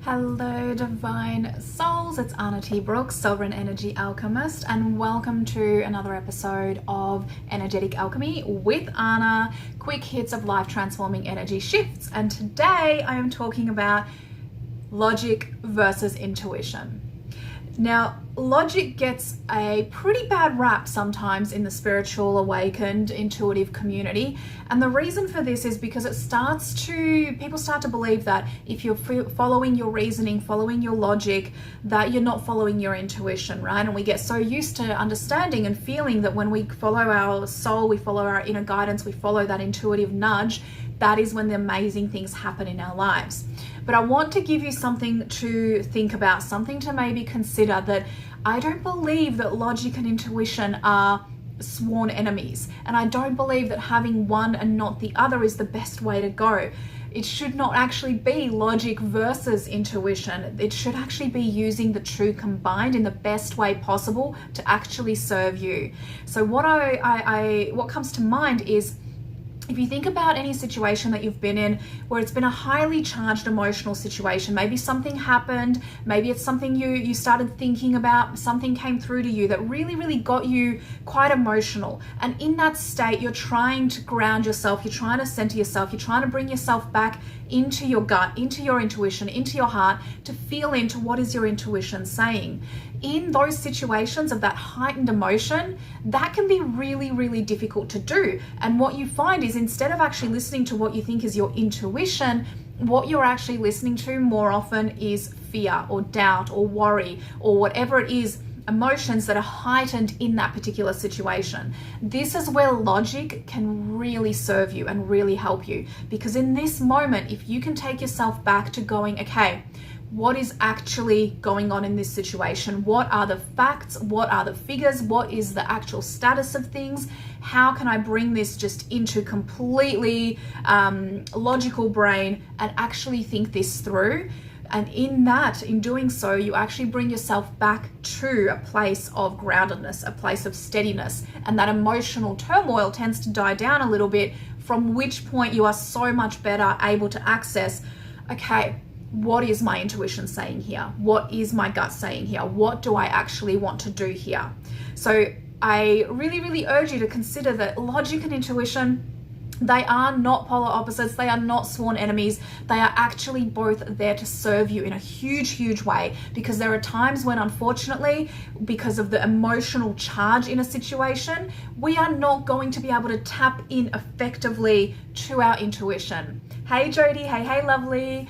Hello divine souls, it's Anna T. Brooks, Sovereign Energy Alchemist, and welcome to another episode of Energetic Alchemy with Anna, quick hits of life transforming energy shifts. And today I am talking about logic versus intuition. Now, logic gets a pretty bad rap sometimes in the spiritual, awakened, intuitive community. And the reason for this is because people start to believe that if you're following your reasoning, following your logic, that you're not following your intuition, right? And we get so used to understanding and feeling that when we follow our soul, we follow our inner guidance, we follow that intuitive nudge, that is when the amazing things happen in our lives. But I want to give you something to think about, something to maybe consider, that I don't believe that logic and intuition are sworn enemies. And I don't believe that having one and not the other is the best way to go. It should not actually be logic versus intuition. It should actually be using the two combined in the best way possible to actually serve you. So what comes to mind is, if you think about any situation that you've been in where it's been a highly charged emotional situation, maybe something happened, maybe it's something you started thinking about, something came through to you that really got you quite emotional. And in that state, you're trying to ground yourself, you're trying to center yourself, you're trying to bring yourself back into your gut, into your intuition, into your heart, to feel into what is your intuition saying. In those situations of that heightened emotion, that can be really difficult to do. And what you find is, instead of actually listening to what you think is your intuition, what you're actually listening to more often is fear or doubt or worry or whatever it is, emotions that are heightened in that particular situation. This is where logic can really serve you and really help you, because in this moment, if you can take yourself back to going, okay, what is actually going on in this situation? What are the facts? What are the figures? What is the actual status of things? How can I bring this just into completely logical brain and actually think this through? And in doing so, you actually bring yourself back to a place of groundedness, a place of steadiness, and that emotional turmoil tends to die down a little bit, from which point you are so much better able to access, okay, what is my intuition saying here? What is my gut saying here? What do I actually want to do here? So I really urge you to consider that logic and intuition, they are not polar opposites. They are not sworn enemies. They are actually both there to serve you in a huge way, because there are times when, unfortunately, because of the emotional charge in a situation, we are not going to be able to tap in effectively to our intuition. Hey Jody, hey lovely.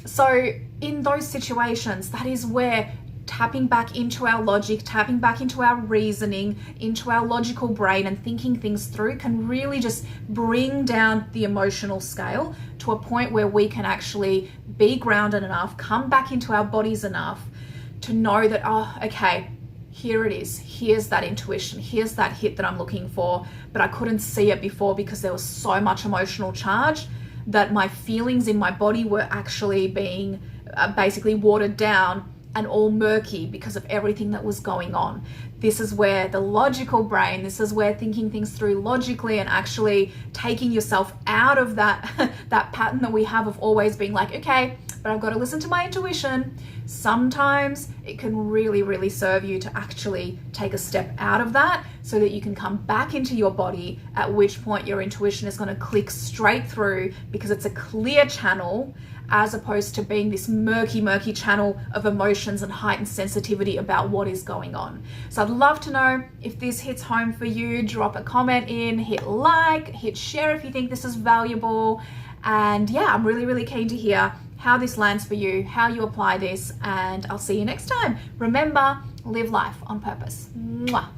So in those situations, that is where tapping back into our logic, tapping back into our reasoning, into our logical brain and thinking things through can really just bring down the emotional scale to a point where we can actually be grounded enough, come back into our bodies enough to know that, oh, okay, here it is. Here's that intuition. Here's that hit that I'm looking for, but I couldn't see it before because there was so much emotional charge that my feelings in my body were actually being basically watered down and all murky because of everything that was going on. This is where the logical brain, this is where thinking things through logically and actually taking yourself out of that pattern that we have of always being like, okay, but I've got to listen to my intuition. Sometimes it can really serve you to actually take a step out of that so that you can come back into your body, at which point your intuition is going to click straight through because it's a clear channel, as opposed to being this murky channel of emotions and heightened sensitivity about what is going on. So I'd love to know if this hits home for you. Drop a comment in, hit like, hit share if you think this is valuable. And yeah, I'm really keen to hear how this lands for you, how you apply this, and I'll see you next time. Remember, live life on purpose. Mwah.